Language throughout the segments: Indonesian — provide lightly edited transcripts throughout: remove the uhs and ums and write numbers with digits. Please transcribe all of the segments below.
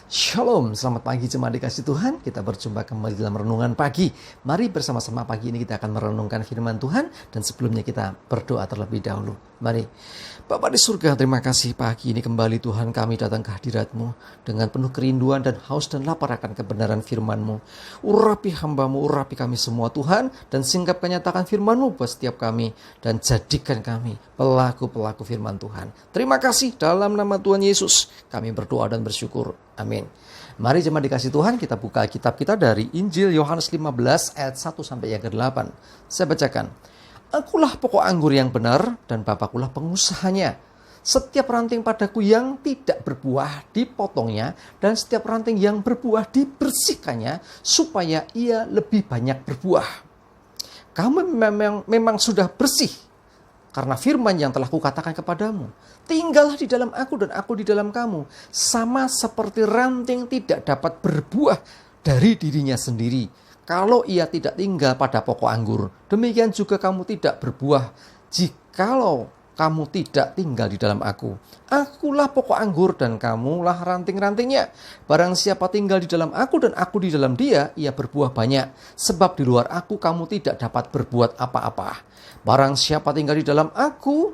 Shalom, selamat pagi jemaat dikasih Tuhan. Kita berjumpa kembali dalam renungan pagi. Mari bersama-sama pagi ini kita akan merenungkan firman Tuhan. Dan sebelumnya kita berdoa terlebih dahulu. Mari. Bapa di surga, terima kasih pagi ini kembali Tuhan kami datang ke hadirat-Mu dengan penuh kerinduan dan haus dan lapar akan kebenaran firman-Mu. Urapi hamba-Mu, urapi kami semua Tuhan, dan singkapkan nyatakan firman-Mu buat setiap kami, dan jadikan kami pelaku-pelaku firman Tuhan. Terima kasih dalam nama Tuhan Yesus kami berdoa dan bersyukur. Amin. Mari jemaat dikasih Tuhan, kita buka kitab kita dari Injil Yohanes 15 ayat 1 sampai yang ke-8. Saya bacakan. Akulah pokok anggur yang benar dan Bapakulah pengusahanya. Setiap ranting padaku yang tidak berbuah dipotongnya, dan setiap ranting yang berbuah dibersihkannya supaya ia lebih banyak berbuah. Kamu memang sudah bersih karena firman yang telah kukatakan kepadamu. Tinggallah di dalam aku dan aku di dalam kamu. Sama seperti ranting tidak dapat berbuah dari dirinya sendiri kalau ia tidak tinggal pada pokok anggur, demikian juga kamu tidak berbuah jikalau kamu tidak tinggal di dalam aku. Akulah pokok anggur dan kamulah ranting-rantingnya. Barang siapa tinggal di dalam aku dan aku di dalam dia, ia berbuah banyak. Sebab di luar aku kamu tidak dapat berbuat apa-apa. Barang siapa tinggal di dalam aku,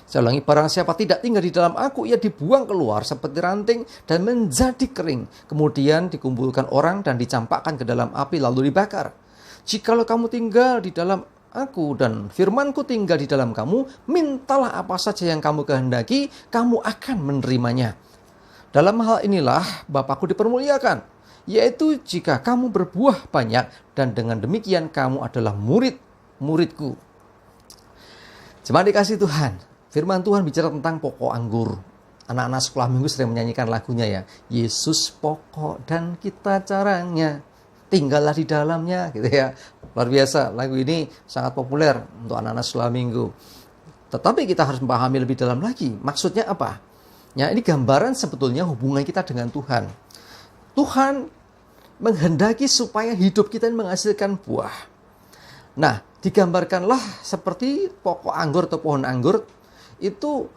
saya ulangi, barang siapa tidak tinggal di dalam aku, ia dibuang keluar seperti ranting dan menjadi kering. Kemudian dikumpulkan orang dan dicampakkan ke dalam api lalu dibakar. Jikalau kamu tinggal di dalam aku dan firmanku tinggal di dalam kamu, mintalah apa saja yang kamu kehendaki, kamu akan menerimanya. Dalam hal inilah Bapakku dipermuliakan, yaitu jika kamu berbuah banyak, dan dengan demikian kamu adalah murid-muridku. Jemaat dikasih Tuhan, firman Tuhan bicara tentang pokok anggur. Anak-anak sekolah minggu sering menyanyikan lagunya ya. Yesus pokok dan kita caranya, tinggallah di dalamnya, gitu ya. Luar biasa, lagu ini sangat populer untuk anak-anak sekolah minggu. Tetapi kita harus memahami lebih dalam lagi. Maksudnya apa? Ya, ini gambaran sebetulnya hubungan kita dengan Tuhan. Tuhan menghendaki supaya hidup kita menghasilkan buah. Nah, digambarkanlah seperti pokok anggur atau pohon anggur. Itu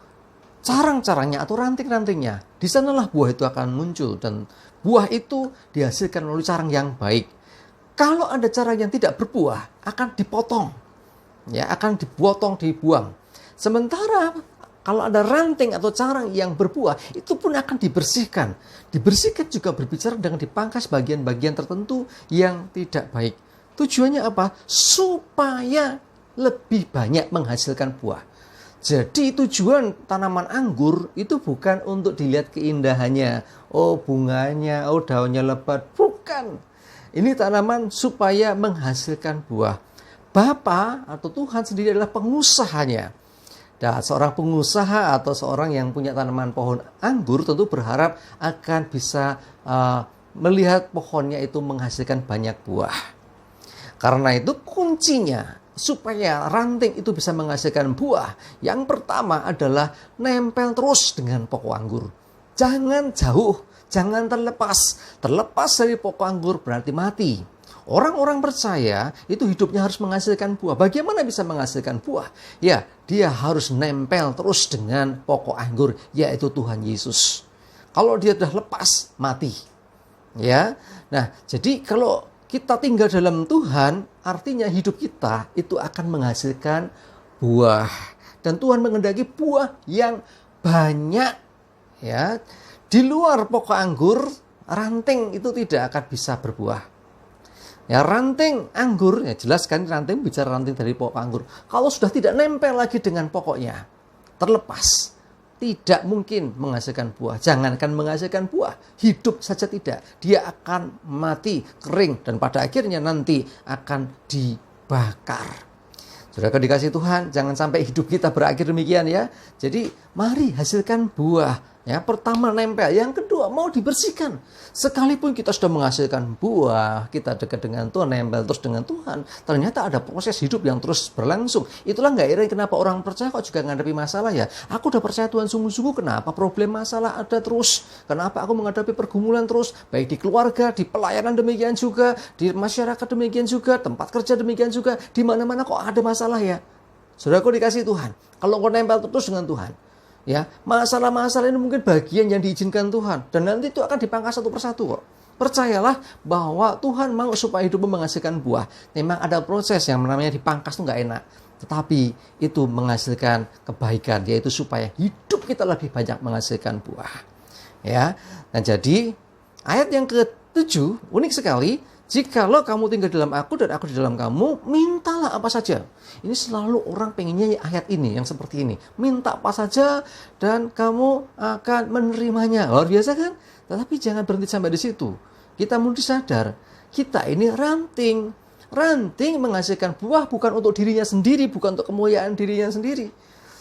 carang-carangnya atau ranting-rantingnya. Di sanalah buah itu akan muncul, dan buah itu dihasilkan melalui carang yang baik. Kalau ada carang yang tidak berbuah, akan dipotong. Ya, akan dipotong, dibuang. Sementara kalau ada ranting atau carang yang berbuah, itu pun akan dibersihkan. Dibersihkan juga berbicara dengan dipangkas bagian-bagian tertentu yang tidak baik. Tujuannya apa? Supaya lebih banyak menghasilkan buah. Jadi tujuan tanaman anggur itu bukan untuk dilihat keindahannya. Oh, bunganya, oh daunnya lebat. Bukan. Ini tanaman supaya menghasilkan buah. Bapa atau Tuhan sendiri adalah pengusahanya. Dan seorang pengusaha atau seorang yang punya tanaman pohon anggur tentu berharap akan bisa melihat pohonnya itu menghasilkan banyak buah. Karena itu kuncinya supaya ranting itu bisa menghasilkan buah, yang pertama adalah nempel terus dengan pokok anggur. Jangan jauh, jangan terlepas. Terlepas dari pokok anggur berarti mati. Orang-orang percaya itu hidupnya harus menghasilkan buah. Bagaimana bisa menghasilkan buah? Ya, dia harus nempel terus dengan pokok anggur, yaitu Tuhan Yesus. Kalau dia sudah lepas, mati. Ya. Nah, jadi kalau kita tinggal dalam Tuhan, artinya hidup kita itu akan menghasilkan buah. Dan Tuhan menghendaki buah yang banyak. Ya, di luar pokok anggur, ranting itu tidak akan bisa berbuah. Ya, ranting anggur, ya jelas kan ranting, bicara ranting dari pokok anggur. Kalau sudah tidak nempel lagi dengan pokoknya, terlepas, tidak mungkin menghasilkan buah. Jangankan menghasilkan buah, hidup saja tidak. Dia akan mati, kering, dan pada akhirnya nanti akan dibakar. Saudara dikasih Tuhan, jangan sampai hidup kita berakhir demikian ya. Jadi mari hasilkan buah. Ya, pertama nempel, yang kedua mau dibersihkan. Sekalipun kita sudah menghasilkan buah, kita dekat dengan Tuhan, nempel terus dengan Tuhan, ternyata ada proses hidup yang terus berlangsung. Itulah nggak heran kenapa orang percaya kok juga menghadapi masalah ya. Aku udah percaya Tuhan sungguh-sungguh, kenapa problem masalah ada terus? Kenapa aku menghadapi pergumulan terus? Baik di keluarga, di pelayanan demikian juga, di masyarakat demikian juga, tempat kerja demikian juga, di mana-mana kok ada masalah ya. Saudaraku dikasih Tuhan, kalau kau nempel terus dengan Tuhan, Ya, masalah-masalah ini mungkin bagian yang diizinkan Tuhan, dan nanti itu akan dipangkas satu persatu kok. Percayalah bahwa Tuhan mau supaya hidupmu menghasilkan buah. Memang ada proses yang namanya dipangkas itu nggak enak, tetapi itu menghasilkan kebaikan, yaitu supaya hidup kita lebih banyak menghasilkan buah. Ya, dan jadi ayat yang ke-7 unik sekali. Jikalau kamu tinggal dalam aku dan aku di dalam kamu, mintalah apa saja. Ini selalu orang pengennya ayat ini, yang seperti ini. Minta apa saja dan kamu akan menerimanya. Luar biasa kan? Tetapi jangan berhenti sampai di situ. Kita mesti sadar, kita ini ranting. Ranting menghasilkan buah bukan untuk dirinya sendiri, bukan untuk kemuliaan dirinya sendiri.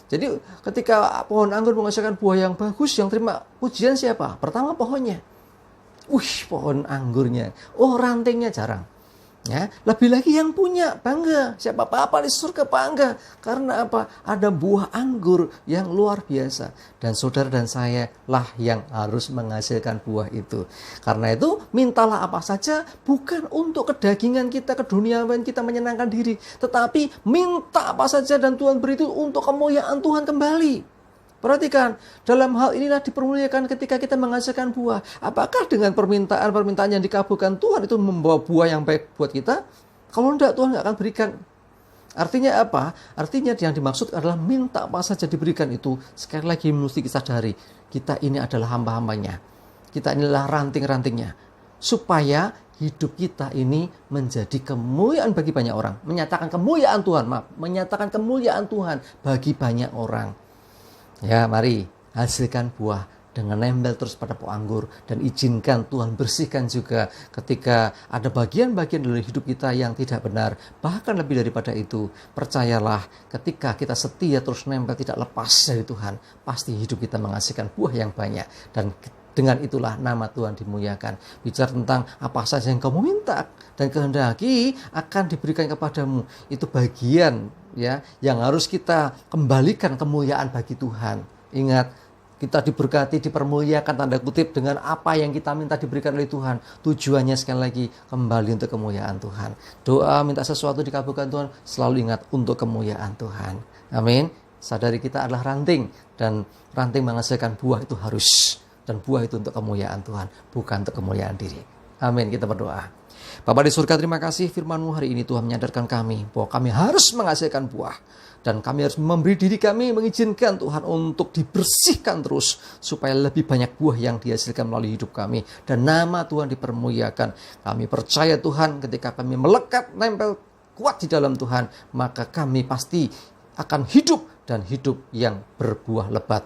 Jadi ketika pohon anggur menghasilkan buah yang bagus, yang terima pujian siapa? Pertama pohonnya. Pohon anggurnya. Rantingnya jarang. Ya, lebih lagi yang punya bangga. Siapa Bapa di surga bangga. Karena apa? Ada buah anggur yang luar biasa. Dan saudara dan saya lah yang harus menghasilkan buah itu. Karena itu mintalah apa saja, bukan untuk kedagingan kita, keduniawian kita menyenangkan diri, tetapi minta apa saja dan Tuhan beri itu untuk kemuliaan Tuhan kembali. Perhatikan, dalam hal inilah dipermuliakan ketika kita menghasilkan buah. Apakah dengan permintaan yang dikabulkan Tuhan itu membawa buah yang baik buat kita? Kalau tidak, Tuhan tidak akan berikan. Artinya apa? Artinya yang dimaksud adalah minta apa saja diberikan itu. Sekali lagi mesti kita sadari, kita ini adalah hamba-hambanya. Kita inilah ranting-rantingnya. Supaya hidup kita ini menjadi kemuliaan bagi banyak orang. Menyatakan kemuliaan Tuhan bagi banyak orang. Ya, mari hasilkan buah dengan nempel terus pada pohon anggur, dan izinkan Tuhan bersihkan juga ketika ada bagian-bagian dari hidup kita yang tidak benar. Bahkan lebih daripada itu, percayalah ketika kita setia terus nempel tidak lepas dari Tuhan, pasti hidup kita menghasilkan buah yang banyak, dan dengan itulah nama Tuhan dimuliakan. Bicara tentang apa saja yang kamu minta dan kehendaki akan diberikan kepadamu. Itu bagian ya yang harus kita kembalikan kemuliaan bagi Tuhan. Ingat, kita diberkati, dipermuliakan tanda kutip dengan apa yang kita minta diberikan oleh Tuhan. Tujuannya sekali lagi kembali untuk kemuliaan Tuhan. Doa minta sesuatu dikabulkan Tuhan, selalu ingat untuk kemuliaan Tuhan. Amin. Sadari kita adalah ranting, dan ranting menghasilkan buah itu harus. Dan buah itu untuk kemuliaan Tuhan, bukan untuk kemuliaan diri. Amin, kita berdoa. Bapa di surga, terima kasih firman-Mu hari ini Tuhan menyadarkan kami bahwa kami harus menghasilkan buah. Dan kami harus memberi diri kami, mengizinkan Tuhan untuk dibersihkan terus. Supaya lebih banyak buah yang dihasilkan melalui hidup kami. Dan nama Tuhan dipermuliakan. Kami percaya Tuhan ketika kami melekat, nempel kuat di dalam Tuhan, maka kami pasti akan hidup, dan hidup yang berbuah lebat.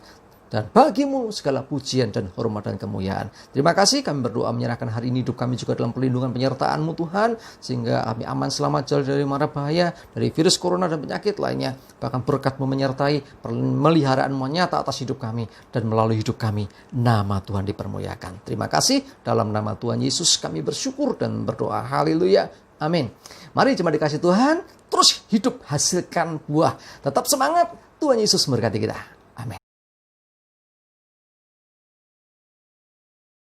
Dan bagimu segala pujian dan hormat dan kemuliaan. Terima kasih, kami berdoa menyerahkan hari ini hidup kami juga dalam perlindungan penyertaan-Mu Tuhan. Sehingga kami aman selamat jauh dari mara bahaya, dari virus corona dan penyakit lainnya. Bahkan berkat-Mu menyertai, pemeliharaan-Mu nyata atas hidup kami. Dan melalui hidup kami, nama Tuhan dipermuliakan. Terima kasih, dalam nama Tuhan Yesus kami bersyukur dan berdoa. Haleluya, amin. Mari jemaat dikasih Tuhan, terus hidup hasilkan buah. Tetap semangat, Tuhan Yesus memberkati kita.